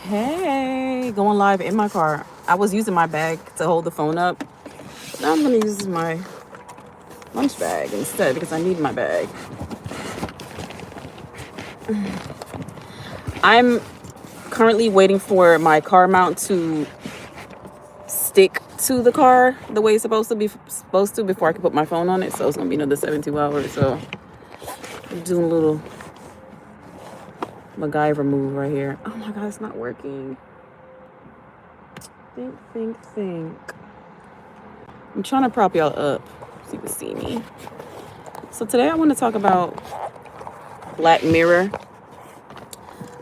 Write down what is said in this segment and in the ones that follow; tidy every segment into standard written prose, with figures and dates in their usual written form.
Hey, going live in my car. I was using my bag to hold the phone up. Now I'm going to use my lunch bag instead because I need my bag. I'm currently waiting for my car mount to stick to the car the way it's supposed to before I can put my phone on it. So it's going to be another 72 hours. So I'm doing a little MacGyver move right here. Oh my God, it's not working. Think. I'm trying to prop y'all up so you can see me. So today I want to talk about Black Mirror.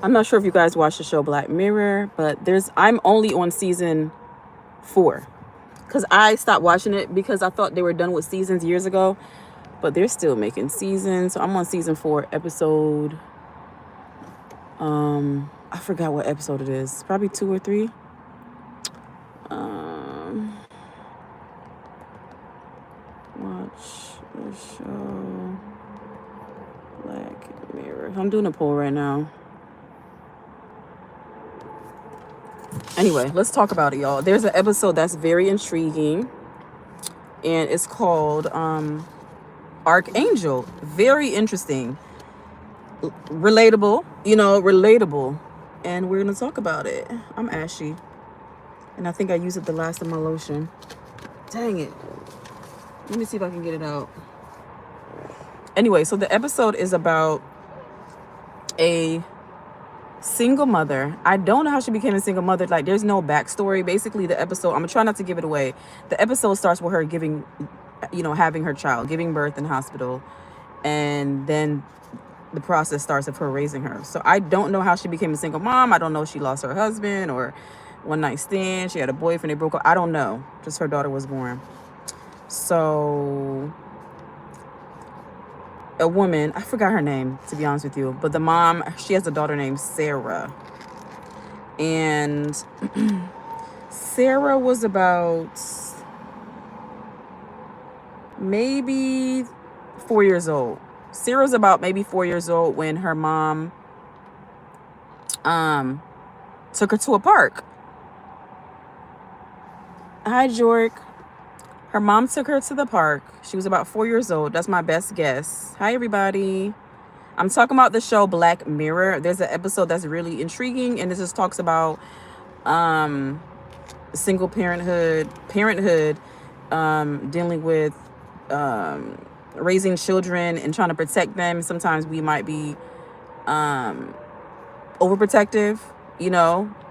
I'm not sure if you guys watch the show Black Mirror, but I'm only on season 4 because I stopped watching it because I thought they were done with seasons years ago, but they're still making seasons. So I'm on season 4 episode. I forgot what episode it is. Probably 2 or 3. Watch the show Black Mirror. I'm doing a poll right now. Anyway, let's talk about it, y'all. There's an episode that's very intriguing, and it's called Arkgangel. Very interesting. Relatable. And we're going to talk about it. I'm ashy, and I think I used up the last of my lotion. Dang it. Let me see if I can get it out. Anyway, so the episode is about a single mother. I don't know how she became a single mother. Like, there's no backstory. Basically, the episode, I'm gonna try not to give it away. The episode starts with her having her child, giving birth in hospital, and then the process starts of her raising her. So I don't know how she became a single mom. I don't know if she lost her husband or one night stand. She had a boyfriend, they broke up. I don't know. Just her daughter was born. So a woman, I forgot her name, to be honest with you, but the mom, she has a daughter named Sarah. And Sarah was about maybe 4 years old. Sarah's about maybe 4 years old when her mom took her to a park. Hi, Jork. Her mom took her to the park. She was about 4 years old. That's my best guess. Hi, everybody. I'm talking about the show Black Mirror. There's an episode that's really intriguing, and it just talks about single parenthood, dealing with raising children and trying to protect them. Sometimes we might be overprotective,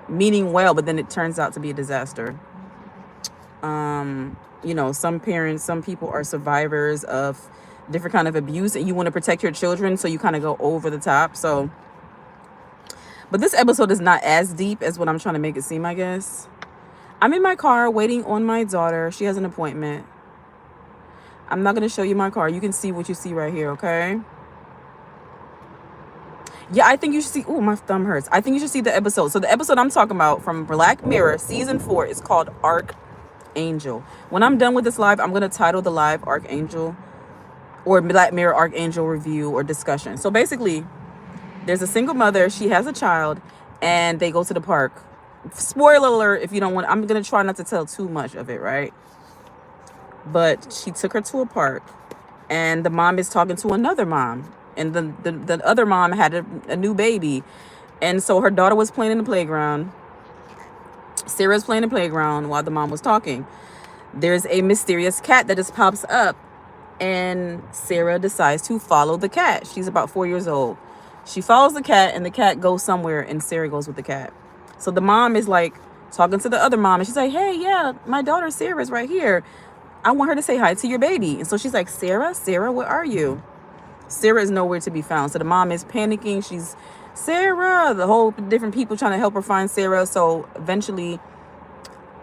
meaning well, but then it turns out to be a disaster. Some people are survivors of different kind of abuse, and you want to protect your children, so you kind of go over the top. So, but this episode is not as deep as what I'm trying to make it seem, I guess. I'm in my car waiting on my daughter. She has an appointment. I'm not going to show you my car. You can see what you see right here, okay? Yeah, I think you should see... Oh, my thumb hurts. I think you should see the episode. So the episode I'm talking about from Black Mirror, season 4, is called Arkgangel. When I'm done with this live, I'm going to title the live Arkgangel or Black Mirror Arkgangel review or discussion. So basically, there's a single mother. She has a child, and they go to the park. Spoiler alert, if you don't want... I'm going to try not to tell too much of it, right? But she took her to a park, and the mom is talking to another mom. And the other mom had a new baby. And so her daughter was playing in the playground. Sarah's playing in the playground while the mom was talking. There's a mysterious cat that just pops up, and Sarah decides to follow the cat. She's about 4 years old. She follows the cat, and the cat goes somewhere, and Sarah goes with the cat. So the mom is like talking to the other mom, and she's like, hey, yeah, my daughter Sarah's right here. I want her to say hi to your baby. And so she's like, Sarah, where are you? Sarah is nowhere to be found. So the mom is panicking. She's Sarah, the whole different people trying to help her find Sarah. So eventually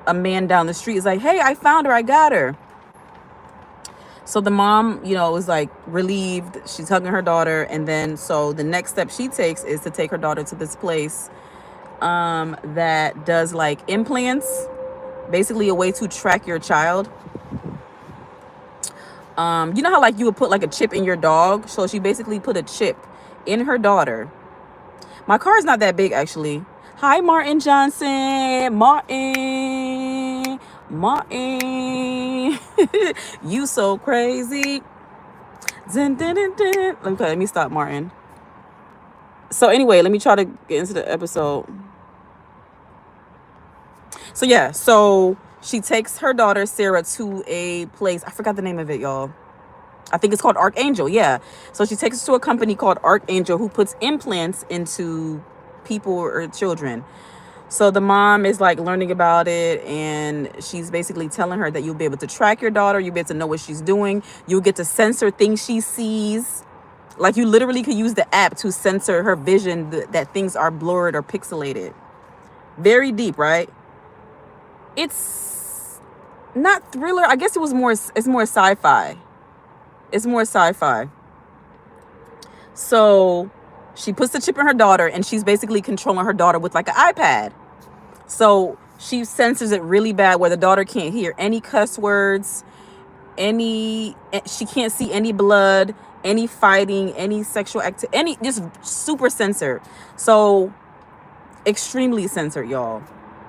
a man down the street is like, hey, I found her. I got her. So the mom, is like relieved. She's hugging her daughter. And then so the next step she takes is to take her daughter to this place that does like implants, basically a way to track your child. You know how like you would put like a chip in your dog? So she basically put a chip in her daughter. My car is not that big, actually. Hi, Martin Johnson. Martin. You so crazy. Dun, dun, dun, dun. Okay, let me stop, Martin. So anyway, let me try to get into the episode. So yeah, so she takes her daughter Sarah to a place. I forgot the name of it, y'all. I think it's called Arkgangel. Yeah. So she takes us to a company called Arkgangel who puts implants into people or children. So the mom is like learning about it, and she's basically telling her that you'll be able to track your daughter. You'll be able to know what she's doing. You'll get to censor things she sees. Like you literally could use the app to censor her vision that things are blurred or pixelated. Very deep, right? It's not thriller. I guess it's more sci-fi. It's more sci-fi. So she puts the chip in her daughter, and she's basically controlling her daughter with like an iPad. So she censors it really bad where the daughter can't hear any cuss words, she can't see any blood, any fighting, any sexual activity, just super censored. So extremely censored, y'all.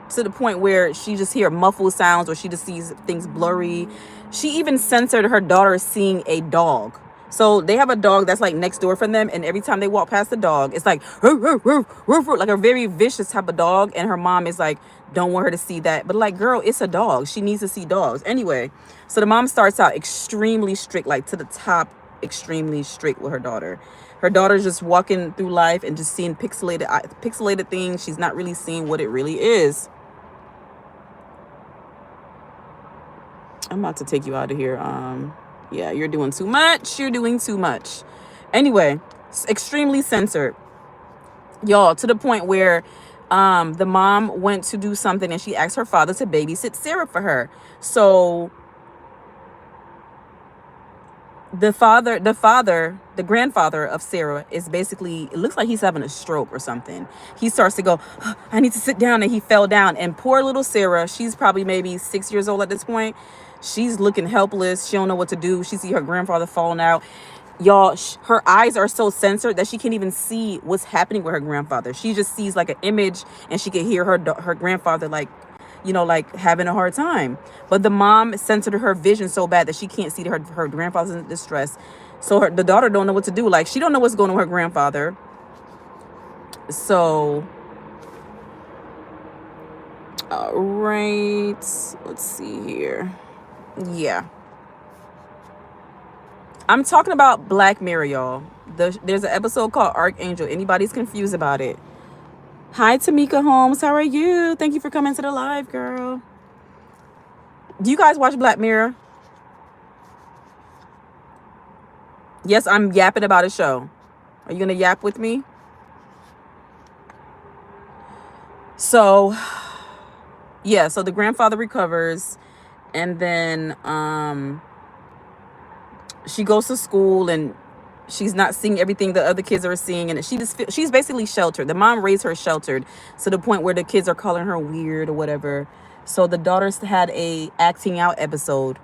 To the point where she just hear muffled sounds or she just sees things blurry. She even censored her daughter seeing a dog. So they have a dog that's like next door from them, and every time they walk past the dog, it's like roof, roof, roof, roof, roof, like a very vicious type of dog. And her mom is like, don't want her to see that. But like, girl, it's a dog. She needs to see dogs. Anyway, so the mom starts out extremely strict, like to the top, extremely strict with her daughter. Her daughter's just walking through life and just seeing pixelated things. She's not really seeing what it really is. I'm about to take you out of here. Yeah, you're doing too much. You're doing too much. Anyway, extremely censored, y'all, to the point where the mom went to do something and she asked her father to babysit Sarah for her. So the grandfather of Sarah is basically, it looks like he's having a stroke or something. He starts to go, "Oh, I need to sit down," and he fell down. And poor little Sarah, she's probably maybe 6 years old at this point. She's looking helpless. She don't know what to do. She see her grandfather falling out. Y'all, her eyes are so censored that she can't even see what's happening with her grandfather. She just sees like an image, and she can hear her grandfather like, like having a hard time. But the mom censored her vision so bad that she can't see her grandfather's in distress. So the daughter don't know what to do. Like, she don't know what's going on with her grandfather. So, all right, let's see here. Yeah. I'm talking about Black Mirror, y'all. There's an episode called Arkgangel. Anybody's confused about it. Hi, Tamika Holmes. How are you? Thank you for coming to the live, girl. Do you guys watch Black Mirror? Yes, I'm yapping about a show. Are you going to yap with me? So, yeah, so the grandfather recovers, and then she goes to school, and she's not seeing everything the other kids are seeing, and she's basically sheltered. The mom raised her sheltered to the point where the kids are calling her weird or whatever. So the daughters had a acting out episode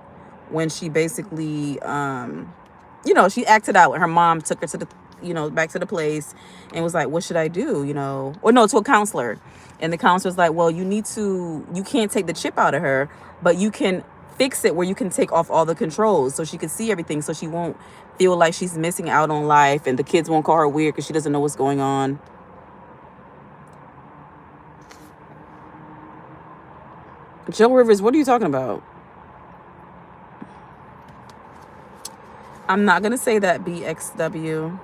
when she basically she acted out. Her mom took her to the back to the place and was like, what should I do? Or no, to a counselor. And the counselor's like, well, you can't take the chip out of her, but you can fix it where you can take off all the controls so she can see everything, so she won't feel like she's missing out on life, and the kids won't call her weird because she doesn't know what's going on. Joe Rivers, what are you talking about? I'm not gonna say that, BXW.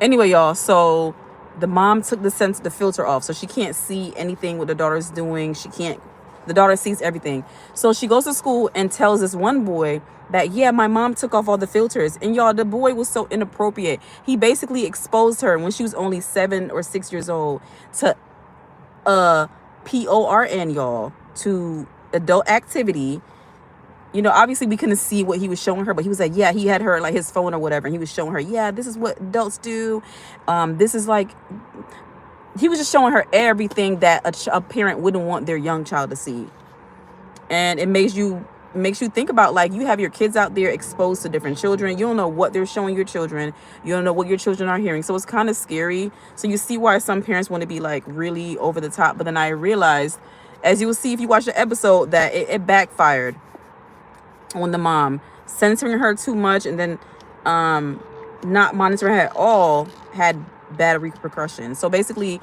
Anyway, y'all, so the mom took the filter off, so she can't see anything what the daughter's doing. The daughter sees everything. So she goes to school and tells this one boy that, yeah, my mom took off all the filters. And y'all, the boy was so inappropriate. He basically exposed her when she was only 7 or 6 years old to PORN, y'all, to adult activity. Obviously we couldn't see what he was showing her, but he was like, yeah, he had her like his phone or whatever, and he was showing her, yeah, this is what adults do. This is like, he was just showing her everything that a parent wouldn't want their young child to see. And it makes you makes you think about, like, you have your kids out there exposed to different children. You don't know what they're showing your children. You don't know what your children are hearing. So it's kind of scary. So you see why some parents want to be like really over the top. But then I realized, as you will see if you watch the episode, that it backfired on the mom. Censoring her too much and then not monitoring her at all had bad repercussions. So basically,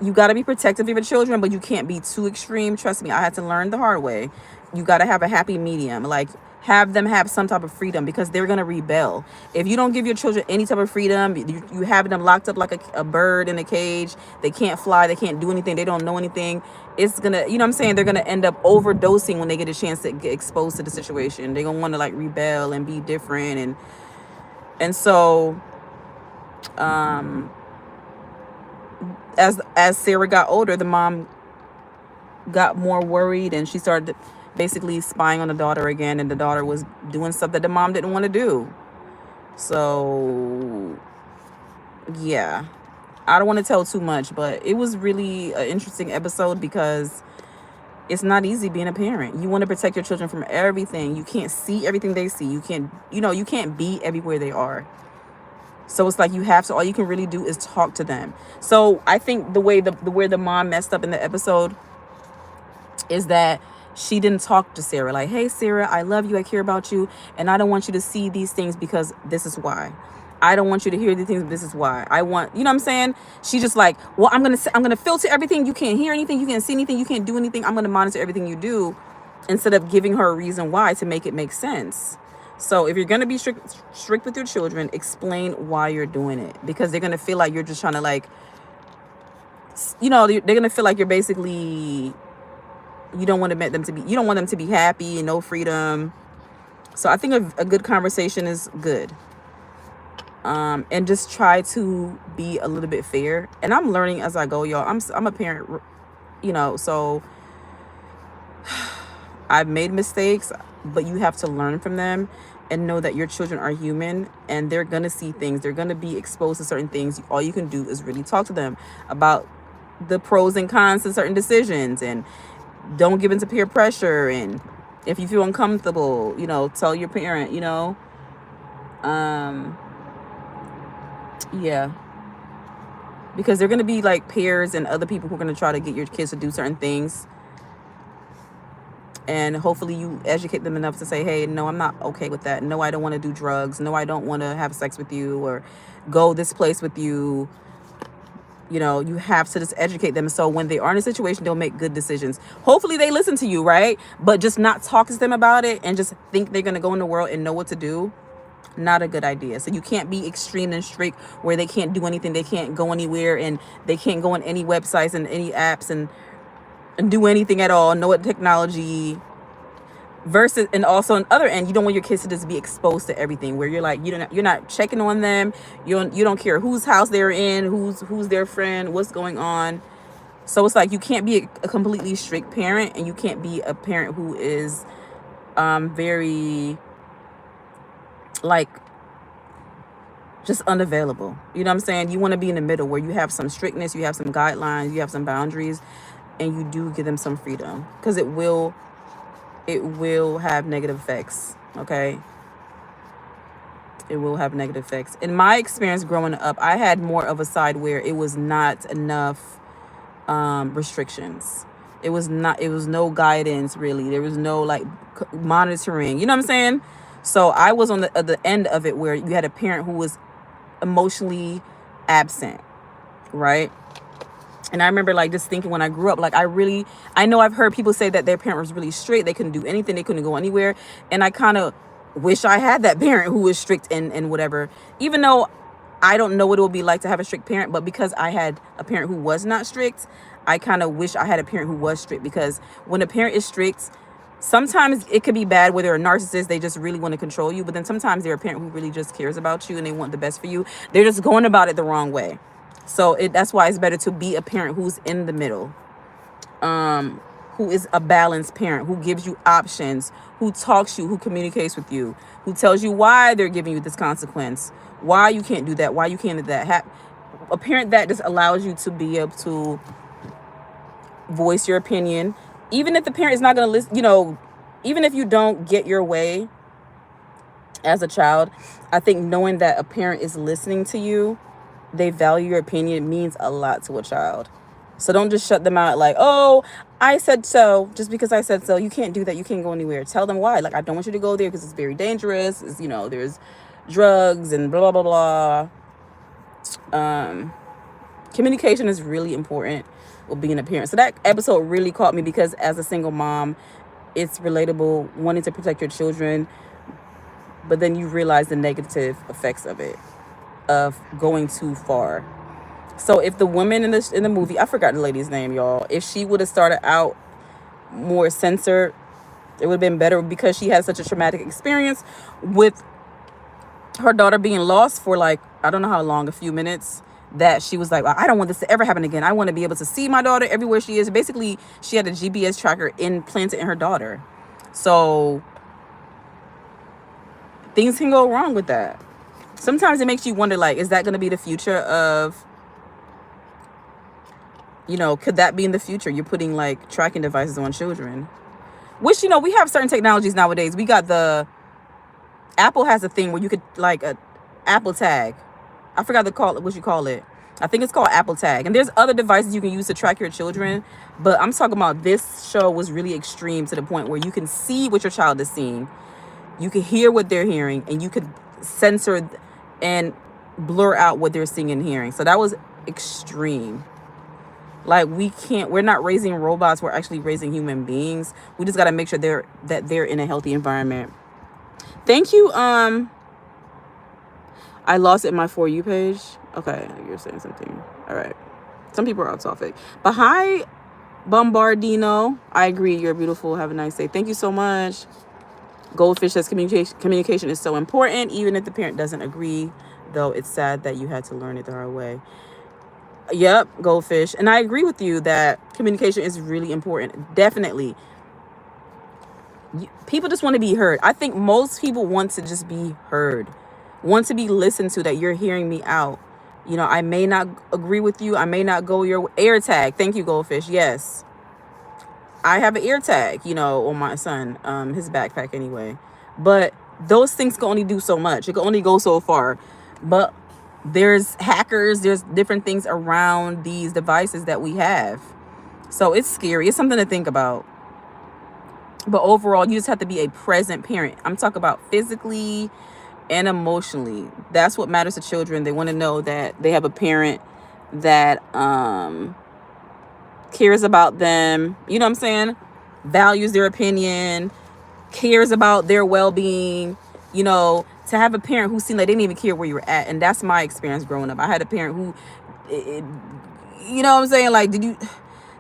you got to be protective of your children, but you can't be too extreme. Trust me, I had to learn the hard way. You got to have a happy medium. Like, have them have some type of freedom, because they're going to rebel. If you don't give your children any type of freedom, you have them locked up like a bird in a cage. They can't fly. They can't do anything. They don't know anything. It's going to, you know what I'm saying? They're going to end up overdosing when they get a chance to get exposed to the situation. They're going to want to like rebel and be different. And so, as Sarah got older, the mom got more worried, and she started basically spying on the daughter again, and the daughter was doing stuff that the mom didn't want to do. So yeah, I don't want to tell too much, but it was really an interesting episode, because it's not easy being a parent. You want to protect your children from everything. You can't see everything they see. You can't be everywhere they are. So it's like you have to, all you can really do is talk to them. So I think where the mom messed up in the episode is that she didn't talk to Sarah. Like, hey, Sarah, I love you. I care about you. And I don't want you to see these things because this is why. I don't want you to hear these things. This is why. I want, you know what I'm saying? She's just like, well, I'm going to filter everything. You can't hear anything. You can't see anything. You can't do anything. I'm going to monitor everything you do, instead of giving her a reason why to make it make sense. So if you're going to be strict with your children, explain why you're doing it, because they're going to feel like you're just trying to, like, they're going to feel like you're basically, you don't want them to be happy and no freedom. So I think a good conversation is good. And just try to be a little bit fair. And I'm learning as I go, y'all. I'm a parent, so I've made mistakes, but you have to learn from them and know that your children are human, and they're going to see things. They're going to be exposed to certain things. All you can do is really talk to them about the pros and cons to certain decisions, and don't give into peer pressure. And if you feel uncomfortable, tell your parent, yeah, because they're going to be like peers and other people who are going to try to get your kids to do certain things. And hopefully you educate them enough to say, hey, no, I'm not okay with that. No, I don't want to do drugs. No, I don't want to have sex with you or go this place with you. You have to just educate them. So when they are in a situation, they'll make good decisions. Hopefully they listen to you, right? But just not talk to them about it and just think they're going to go in the world and know what to do. Not a good idea. So you can't be extreme and strict where they can't do anything. They can't go anywhere, and they can't go on any websites and any apps and do anything at all. Know what technology versus, and also on the other end, you don't want your kids to just be exposed to everything, where you're like, you're not checking on them. You don't care whose house they're in, who's their friend, what's going on. So it's like you can't be a completely strict parent, and you can't be a parent who is very like just unavailable. You know what I'm saying? You want to be in the middle, where you have some strictness, you have some guidelines, you have some boundaries, and you do give them some freedom, because it will have negative effects. Okay, it will have negative effects. In my experience growing up, I had more of a side where it was not enough restrictions. It was no guidance, really. There was no like monitoring, you know what I'm saying? So I was on the end of it, where you had a parent who was emotionally absent, right? And I remember like just thinking when I grew up, like I know I've heard people say that their parent was really strict. They couldn't do anything. They couldn't go anywhere. And I kind of wish I had that parent who was strict and whatever, even though I don't know what it would be like to have a strict parent. But because I had a parent who was not strict, I kind of wish I had a parent who was strict, because when a parent is strict, sometimes it could be bad where they're a narcissist. They just really want to control you. But then sometimes they're a parent who really just cares about you and they want the best for you. They're just going about it the wrong way. So that's why it's better to be a parent who's in the middle, who is a balanced parent, who gives you options, who talks to you, who communicates with you, who tells you why they're giving you this consequence, why you can't do that, why you can't do that. A parent that just allows you to be able to voice your opinion, Even if the parent is not going to listen, you know, even if you don't get your way as a child, I think knowing that a parent is listening to you, they value your opinion, means a lot to a child. So don't just shut them out like, oh, I said so. Just because I said so, you can't do that. You can't go anywhere. Tell them why. Like, I don't want you to go there because it's very dangerous. It's, you know, there's drugs and blah, blah, blah. Communication is really important with being a parent. So that episode really caught me because as a single mom, it's relatable, wanting to protect your children, but then you realize the negative effects of it, of going too far. So if the woman in the movie, I forgot the lady's name, y'all, if she would have started out more censored, it would have been better, because she had such a traumatic experience with her daughter being lost for like, I don't know how long, a few minutes, that she was like, I don't want this to ever happen again. I want to be able to see my daughter everywhere she is. Basically, she had a GPS tracker implanted in her daughter. So things can go wrong with that. Sometimes it makes you wonder, like, is that going to be the future of, you know, could that be in the future? You're putting like tracking devices on children, which, you know, we have certain technologies nowadays. We got Apple has a thing where you could like a Apple tag. I forgot what you call it. I think it's called Apple Tag. And there's other devices you can use to track your children. But I'm talking about, this show was really extreme to the point where you can see what your child is seeing. You can hear what they're hearing, and you could censor and blur out what they're seeing and hearing. So that was extreme. Like, we're not raising robots. We're actually raising human beings. We just got to make sure they're in a healthy environment. Thank you. I lost it in my For You page. Okay, you're saying something. All right. Some people are off topic. But hi, Bombardino. I agree. You're beautiful. Have a nice day. Thank you so much. Goldfish says communication is so important, even if the parent doesn't agree, though it's sad that you had to learn it the hard way. Yep, Goldfish. And I agree with you that communication is really important. Definitely. People just want to be heard. I think most people want to just be heard, want to be listened to, that you're hearing me out. You know, I may not agree with you. I may not go your air tag. Thank you, Goldfish. Yes. I have an ear tag, you know, on my son, his backpack anyway. But those things can only do so much. It can only go so far. But there's hackers, there's different things around these devices that we have. So it's scary. It's something to think about. But overall, you just have to be a present parent. I'm talking about physically and emotionally. That's what matters to children. They want to know that they have a parent that cares about them, you know what I'm saying, values their opinion, cares about their well-being. You know, to have a parent who seemed like they didn't even care where you were at. And that's my experience growing up. I had a parent who, you know what I'm saying, like,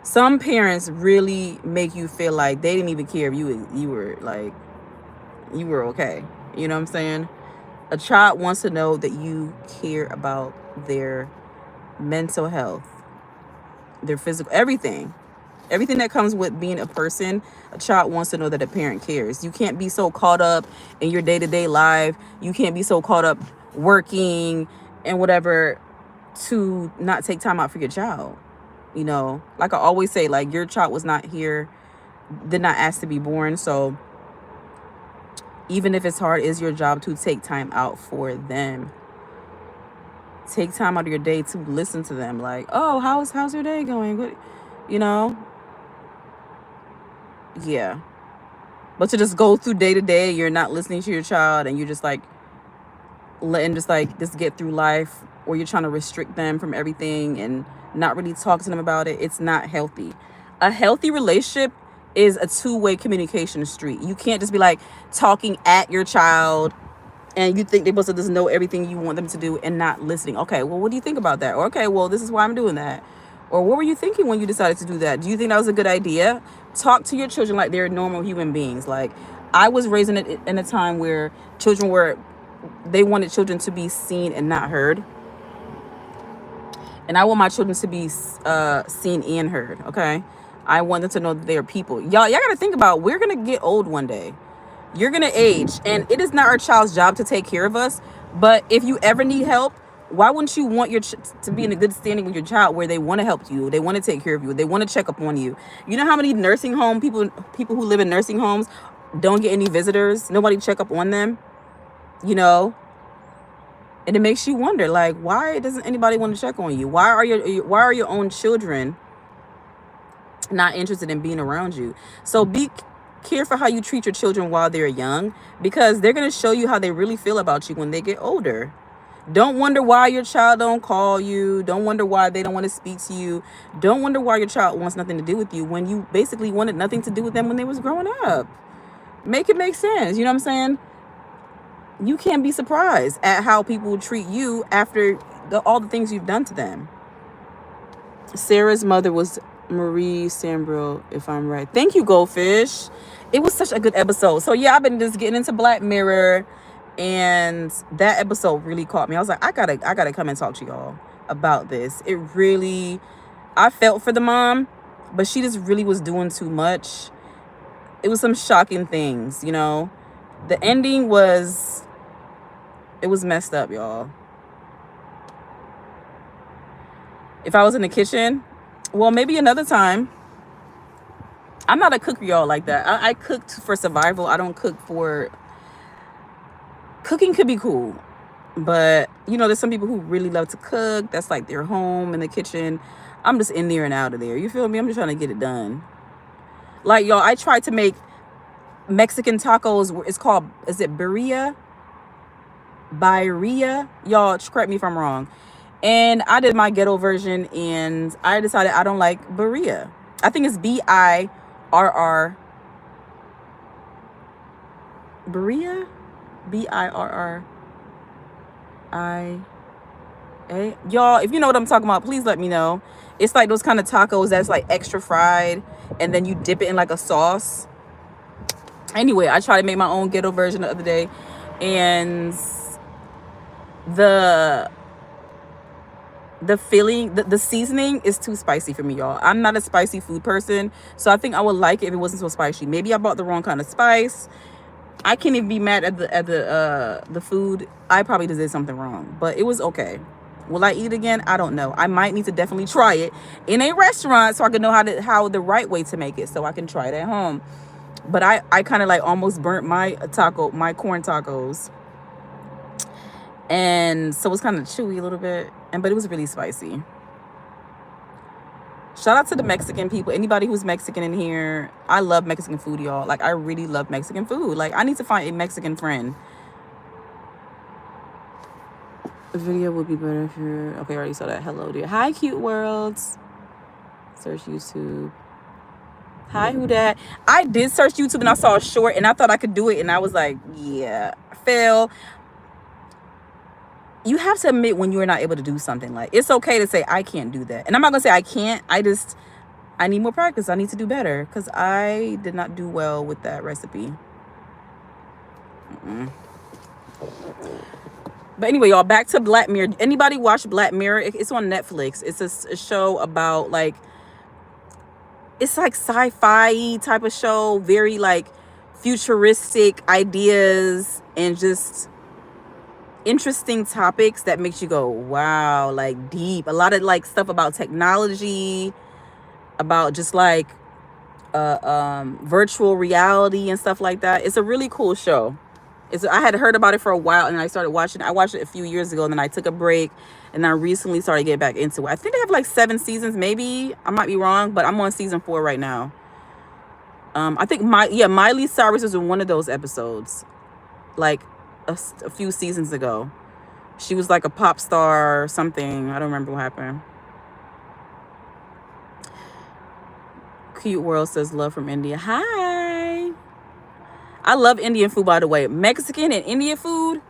some parents really make you feel like they didn't even care if you were okay. You know what I'm saying? A child wants to know that you care about their mental health, their physical, everything that comes with being a person. A child wants to know that a parent cares. You can't be so caught up in your day-to-day life. You can't be so caught up working and whatever to not take time out for your child. You know, like I always say, like, your child was not here, did not ask to be born. So even if it's hard, it's your job to take time out for them. Take time out of your day to listen to them. Like, oh, how's your day going? What, you know? Yeah. But to just go through day to day, you're not listening to your child, and you're just like letting just get through life, or you're trying to restrict them from everything and not really talk to them about it. It's not healthy. A healthy relationship is a two-way communication street. You can't just be like talking at your child and you think they're supposed to just know everything you want them to do and not listening. Okay, well, what do you think about that? Or, okay, well, this is why I'm doing that. Or what were you thinking when you decided to do that? Do you think that was a good idea? Talk to your children like they're normal human beings. Like, I was raised in a time where they wanted children to be seen and not heard. And I want my children to be seen and heard, okay? I want them to know that they're people. Y'all got to think about, we're going to get old one day. You're going to age. And it is not our child's job to take care of us. But if you ever need help, Why wouldn't you want to be in a good standing with your child where they want to help you, they want to take care of you, they want to check up on you? You know how many nursing home people who live in nursing homes don't get any visitors, nobody check up on them, you know? And it makes you wonder, like, why doesn't anybody want to check on you? Why are your own children not interested in being around you? So be careful how you treat your children while they're young, because they're going to show you how they really feel about you when they get older. Don't wonder why your child don't call you. Don't wonder why they don't want to speak to you. Don't wonder why your child wants nothing to do with you when you basically wanted nothing to do with them when they was growing up. Make it make sense. You know what I'm saying? You can't be surprised at how people treat you after all the things you've done to them. Sarah's mother was Marie Sambril, if I'm right. Thank you, Goldfish. It was such a good episode. So yeah, I've been just getting into Black Mirror, and that episode really caught me. I was like, I gotta come and talk to y'all about this. It really, I felt for the mom, but she just really was doing too much. It was some shocking things, you know. The ending was, it was messed up, y'all. If I was in the kitchen, well, maybe another time. I'm not a cooker, y'all, like that. I cooked for survival. I don't cook for... Cooking could be cool, but, you know, there's some people who really love to cook. That's like their home in the kitchen. I'm just in there and out of there. You feel me? I'm just trying to get it done. Like, y'all, I tried to make Mexican tacos. It's called, is it birria? Birria? Y'all, correct me if I'm wrong. And I did my ghetto version, and I decided I don't like birria. I think it's B-I-R-R. Birria? B-I-R-R-I-A. Y'all, if you know what I'm talking about, please let me know. It's like those kind of tacos that's like extra fried, and then you dip it in like a sauce. Anyway, I tried to make my own ghetto version the other day, and the feeling, the seasoning is too spicy for me, y'all. I'm not a spicy food person, so I think I would like it if it wasn't so spicy. Maybe I bought the wrong kind of spice. I can't even be mad at the food. I probably just did something wrong, but it was okay. Will I eat it again? I don't know. I might need to definitely try it in a restaurant so I can know how the right way to make it, so I can try it at home. But I kind of like almost burnt my corn tacos. And so it was kind of chewy a little bit, but it was really spicy. Shout out to the Mexican people. Anybody who's Mexican in here. I love Mexican food, y'all. Like, I really love Mexican food. Like, I need to find a Mexican friend. The video would be better if you're... Okay, I already saw that. Hello, dear. Hi, cute worlds. Search YouTube. Hi, who dat? I did search YouTube, and I saw a short, and I thought I could do it, and I was like, yeah, fail. You have to admit when you're not able to do something. Like, it's okay to say, I can't do that. And I'm not going to say I can't. I need more practice. I need to do better, because I did not do well with that recipe. But anyway, y'all, back to Black Mirror. Anybody watch Black Mirror? It's on Netflix. It's a show about, like, it's like sci-fi type of show. Very, like, futuristic ideas and just... interesting topics that makes you go, wow, like deep. A lot of like stuff about technology, about just like virtual reality and stuff like that. It's a really cool show. I had heard about it for a while, and I started watching it. I watched it a few years ago, and then I took a break, and I recently started getting back into it. I think they have like 7 seasons, maybe. I might be wrong, but I'm on season 4 right now. I think Miley Cyrus was in one of those episodes, like a few seasons ago. She was like a pop star or something. I don't remember what happened. Cute World says love from India. Hi. I love Indian food, by the way. Mexican and Indian food.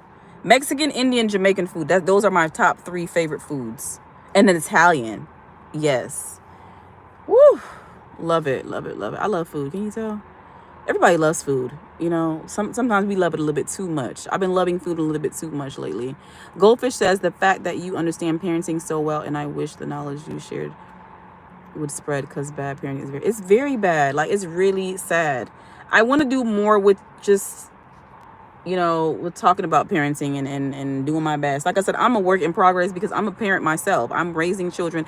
Mexican, Indian, Jamaican food. Those are my top 3 favorite foods. And then Italian. Yes. Woo. Love it, love it, love it. I love food. Can you tell? Everybody loves food, you know. Sometimes we love it a little bit too much. I've been loving food a little bit too much lately. Goldfish says the fact that you understand parenting so well, and I wish the knowledge you shared would spread, because bad parenting is very bad. Like, it's really sad. I want to do more with just you know, we're talking about parenting and doing my best. Like I said, I'm a work in progress because I'm a parent myself. I'm raising children.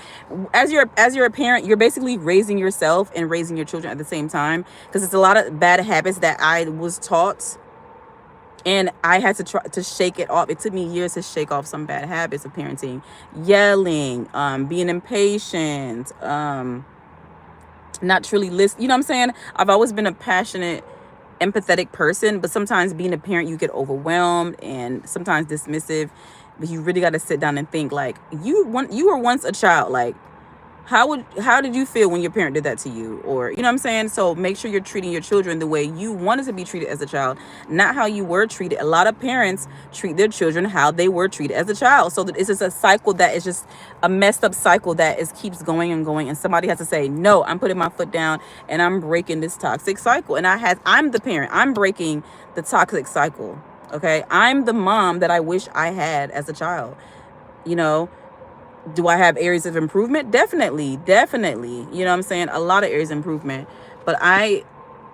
As you're a parent, you're basically raising yourself and raising your children at the same time, because it's a lot of bad habits that I was taught, and I had to try to shake it off. It took me years to shake off some bad habits of parenting, yelling, being impatient, not truly listen. You know what I'm saying? I've always been a passionate, empathetic person, but sometimes being a parent, you get overwhelmed and sometimes dismissive. But you really got to sit down and think, like, you were once a child. Like, how did you feel when your parent did that to you? Or, you know what I'm saying? So make sure you're treating your children the way you wanted to be treated as a child, not how you were treated. A lot of parents treat their children how they were treated as a child. So that it's just a cycle that is just a messed up cycle that is keeps going and going. And somebody has to say, no, I'm putting my foot down and I'm breaking this toxic cycle. And I'm the parent. I'm breaking the toxic cycle. Okay. I'm the mom that I wish I had as a child. You know, do I have areas of improvement? Definitely. Definitely. You know what I'm saying? A lot of areas of improvement. But I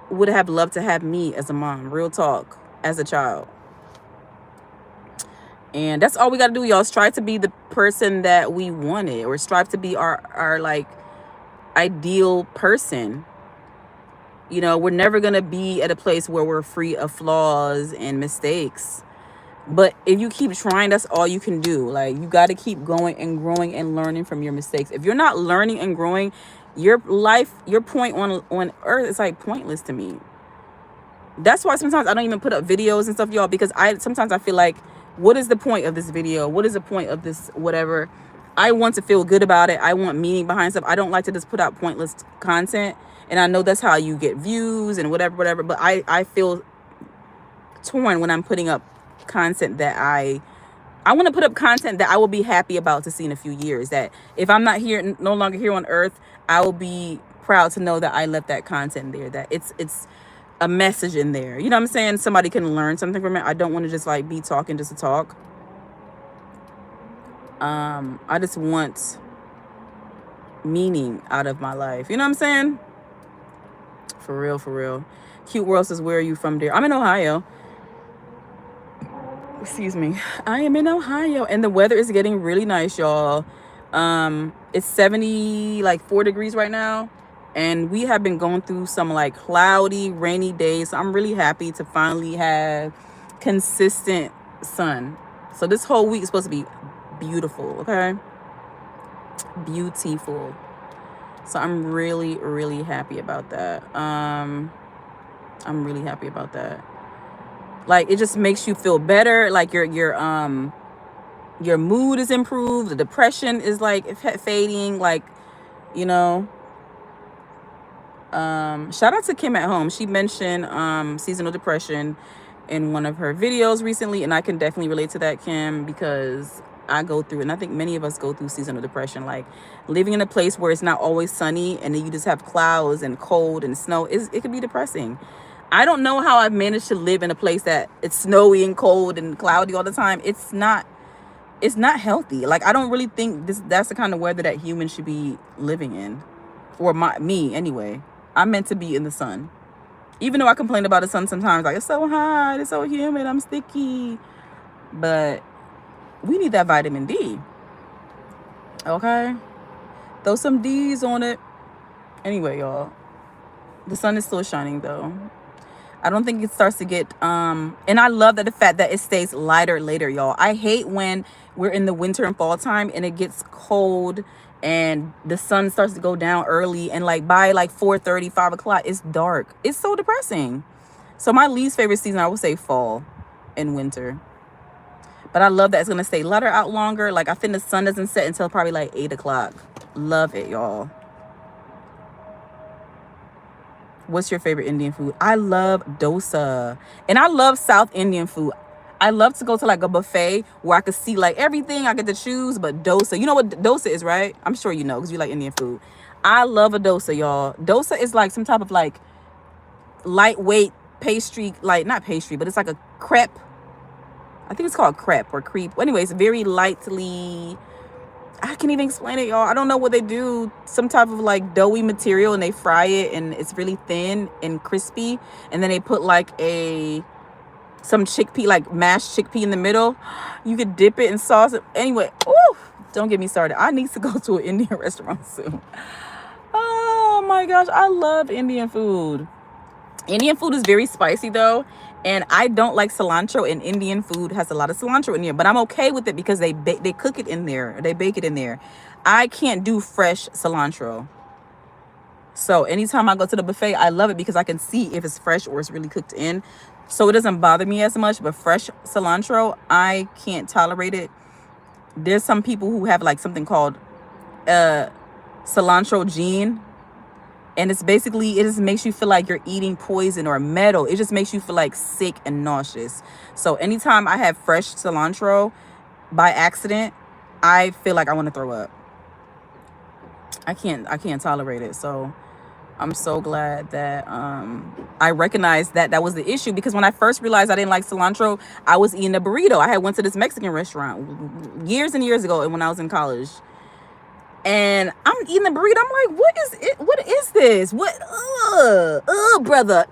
would have loved to have me as a mom, real talk, as a child. And that's all we got to do, y'all. Strive to be the person that we wanted, or strive to be our like ideal person. You know, we're never going to be at a place where we're free of flaws and mistakes. But if you keep trying, that's all you can do. Like, you got to keep going and growing and learning from your mistakes. If you're not learning and growing, your life, your point on earth is like pointless to me. That's why sometimes I don't even put up videos and stuff, y'all, because sometimes I feel like, what is the point of this video? What is the point of this whatever? I want to feel good about it. I want meaning behind stuff. I don't like to just put out pointless content. And I know that's how you get views and whatever. But I feel torn when I'm putting up content that I want to put up content that I will be happy about to see in a few years. That if I'm not here, no longer here on earth, I will be proud to know that I left that content there, that it's a message in there. You know what I'm saying? Somebody can learn something from it. I don't want to just like be talking just to talk. I just want meaning out of my life. You know what I'm saying? For real, for real. Cute World says, where are you from, dear? I'm in Ohio. Excuse me. I am in Ohio, and the weather is getting really nice, y'all. It's 4 degrees right now, and we have been going through some like cloudy, rainy days. So I'm really happy to finally have consistent sun. So this whole week is supposed to be beautiful, okay? Beautiful. So I'm really, really happy about that. I'm really happy about that. Like, it just makes you feel better. Like your mood is improved. The depression is like fading. Like, you know. Shout out to Kim at Home. She mentioned seasonal depression in one of her videos recently, and I can definitely relate to that, Kim, because I go through, and I think many of us go through seasonal depression. Like, living in a place where it's not always sunny and then you just have clouds and cold and snow, it can be depressing. I don't know how I've managed to live in a place that it's snowy and cold and cloudy all the time. It's not healthy. Like, I don't really think that's the kind of weather that humans should be living in, or me anyway. I'm meant to be in the sun. Even though I complain about the sun sometimes, like, it's so hot, it's so humid, I'm sticky. But we need that vitamin D. Okay? Throw some D's on it. Anyway, y'all, the sun is still shining though. I don't think it starts to get and I love that the fact that it stays lighter later, y'all. I hate when we're in the winter and fall time and it gets cold and the sun starts to go down early, and like by like 4:30, 5 o'clock, it's dark. It's so depressing. So my least favorite season, I would say fall and winter. But I love that it's gonna stay lighter out longer. Like, I think the sun doesn't set until probably like 8 o'clock. Love it, y'all. What's your favorite Indian food? I love dosa. And I love South Indian food. I love to go to like a buffet where I could see like everything. I get to choose, but dosa. You know what dosa is, right? I'm sure you know because you like Indian food. I love a dosa, y'all. Dosa is like some type of like lightweight pastry, like not pastry, but it's like a crepe. I think it's called crepe or crepe. Anyways, very lightly, I can't even explain it, y'all. I don't know what they do. Some type of like doughy material, and they fry it, and it's really thin and crispy. And then they put like a some chickpea, like mashed chickpea in the middle. You could dip it in sauce. Anyway, ooh, don't get me started. I need to go to an Indian restaurant soon. Oh my gosh, I love Indian food. Indian food is very spicy though, and I don't like cilantro, and Indian food has a lot of cilantro in here, but I'm okay with it because they cook it in there, they bake it in there. I can't do fresh cilantro. So anytime I go to the buffet, I love it because I can see if it's fresh or it's really cooked in. So it doesn't bother me as much, but fresh cilantro, I can't tolerate it. There's some people who have like something called cilantro gene. And it's basically, it just makes you feel like you're eating poison or metal. It just makes you feel like sick and nauseous. So anytime I have fresh cilantro by accident, I feel like I want to throw up. I can't tolerate it. So I'm so glad that I recognized that was the issue, because when I first realized I didn't like cilantro, I was eating a burrito. I had went to this Mexican restaurant years and years ago, and when I was in college. And I'm eating the burrito. I'm like, what is it? What is this? What? Brother.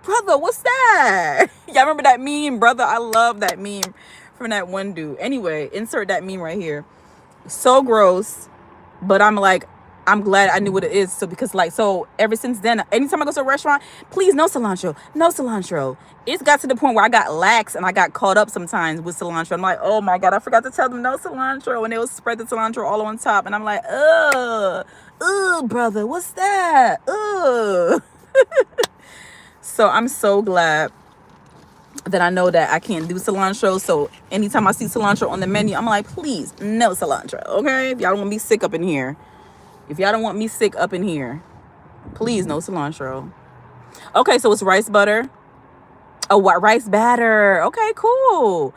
Brother, what's that? Y'all remember that meme, brother? I love that meme from that one dude. Anyway, insert that meme right here. So gross. But I'm like, I'm glad I knew what it is. So because so ever since then, anytime I go to a restaurant, please, no cilantro, no cilantro. It's got to the point where I got lax and I got caught up sometimes with cilantro. I'm like, oh my God, I forgot to tell them no cilantro. And they will spread the cilantro all on top. And I'm like, brother, what's that? So I'm so glad that I know that I can't do cilantro. So anytime I see cilantro on the menu, I'm like, please, no cilantro. Okay? If y'all don't want me sick up in here. If y'all don't want me sick up in here, please, no cilantro. Okay, so it's rice butter. Oh, what? Rice batter. Okay, cool.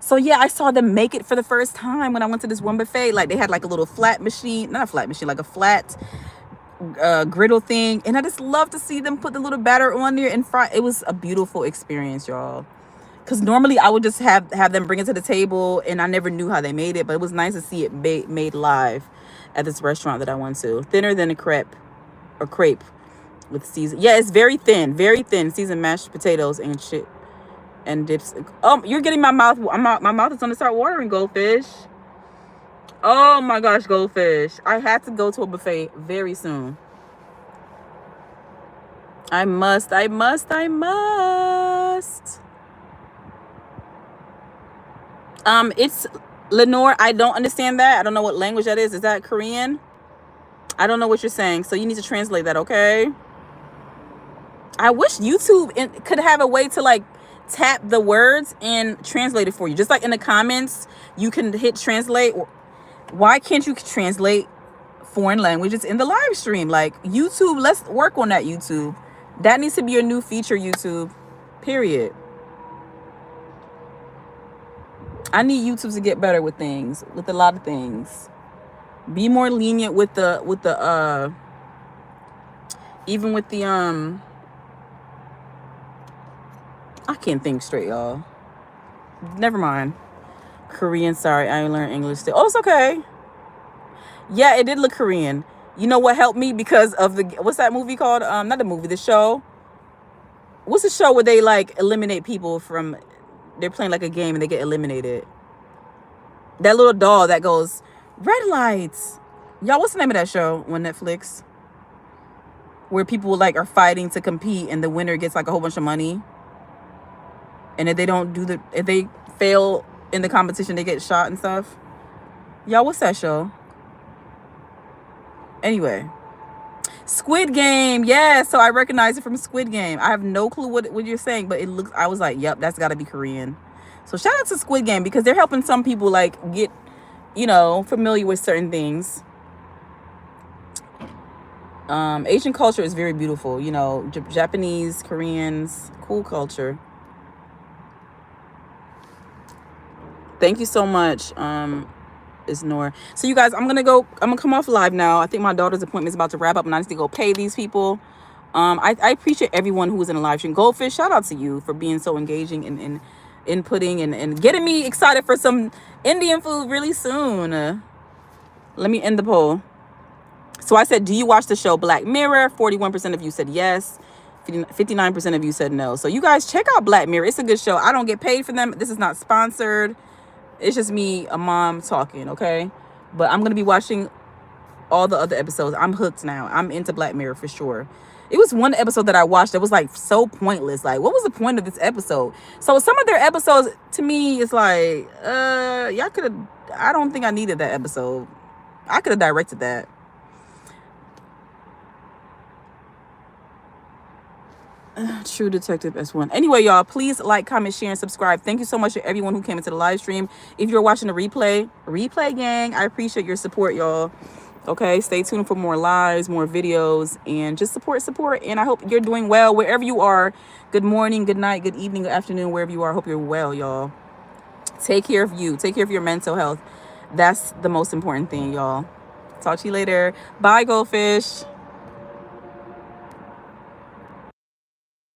So yeah, I saw them make it for the first time when I went to this one buffet. Like they had like a little flat machine, not a flat machine, like a flat griddle thing. And I just love to see them put the little batter on there and fry. It was a beautiful experience, y'all. Because normally I would just have them bring it to the table, and I never knew how they made it. But it was nice to see it made live at this restaurant that I went to. Thinner than a crepe with seasoned. Yeah, it's very thin, seasoned mashed potatoes and shit and dips. Oh, you're getting my mouth. My mouth is gonna start watering, Goldfish. Oh my gosh, Goldfish. I had to go to a buffet very soon. I must. It's Lenore. I don't understand that. I don't know what language that is. Is that Korean? I don't know what you're saying. So you need to translate that, okay? I wish YouTube could have a way to like tap the words and translate it for you. Just like in the comments, you can hit translate. Why can't you translate foreign languages in the live stream? Like YouTube, let's work on that, YouTube. That needs to be your new feature, YouTube. Period. I need YouTube to get better with things, with a lot of things. Be more lenient with the even with the I can't think straight, y'all. Never mind. Korean, sorry, I learned English still. Oh, it's okay. Yeah, it did look Korean. You know what helped me? Because of what's that movie called? Not the movie, the show. What's the show where they like eliminate people from, they're playing like a game and they get eliminated? That little doll that goes, red lights. Y'all, what's the name of that show on Netflix? Where people like are fighting to compete and the winner gets like a whole bunch of money. And if they don't if they fail in the competition, they get shot and stuff. Y'all, what's that show? Anyway. Squid Game. Yeah, so I recognize it from Squid Game. I have no clue what you're saying, but it looks, I was like, yep, that's got to be Korean. So shout out to Squid Game because they're helping some people like get, familiar with certain things. Asian culture is very beautiful. Japanese, Koreans, cool culture. Thank you so much, Isnor. So you guys, I'm gonna come off live now. I think my daughter's appointment is about to wrap up and I need to go pay these people. I appreciate everyone who was in the live stream. Goldfish, shout out to you for being so engaging and inputting and getting me excited for some Indian food really soon. Let me end the poll. So I said, do you watch the show Black Mirror? 41% of you said yes. 59% of you said no. So you guys check out Black Mirror. It's a good show. I don't get paid for them. This is not sponsored. It's just me, a mom, talking, okay? But I'm going to be watching all the other episodes. I'm hooked now. I'm into Black Mirror for sure. It was one episode that I watched that was like so pointless. Like, what was the point of this episode? So some of their episodes to me is like, y'all could have, I don't think I needed that episode. I could have directed that. True Detective S1. Anyway, y'all, please like, comment, share, and subscribe. Thank you so much to everyone who came into the live stream. If you're watching the replay gang, I appreciate your support, y'all. Okay, stay tuned for more lives, more videos, and just support. And I hope you're doing well wherever you are. Good morning, good night, good evening, good afternoon, wherever you are. I hope you're well, y'all. Take care of you. Take care of your mental health. That's the most important thing, y'all. Talk to you later. Bye, goldfish.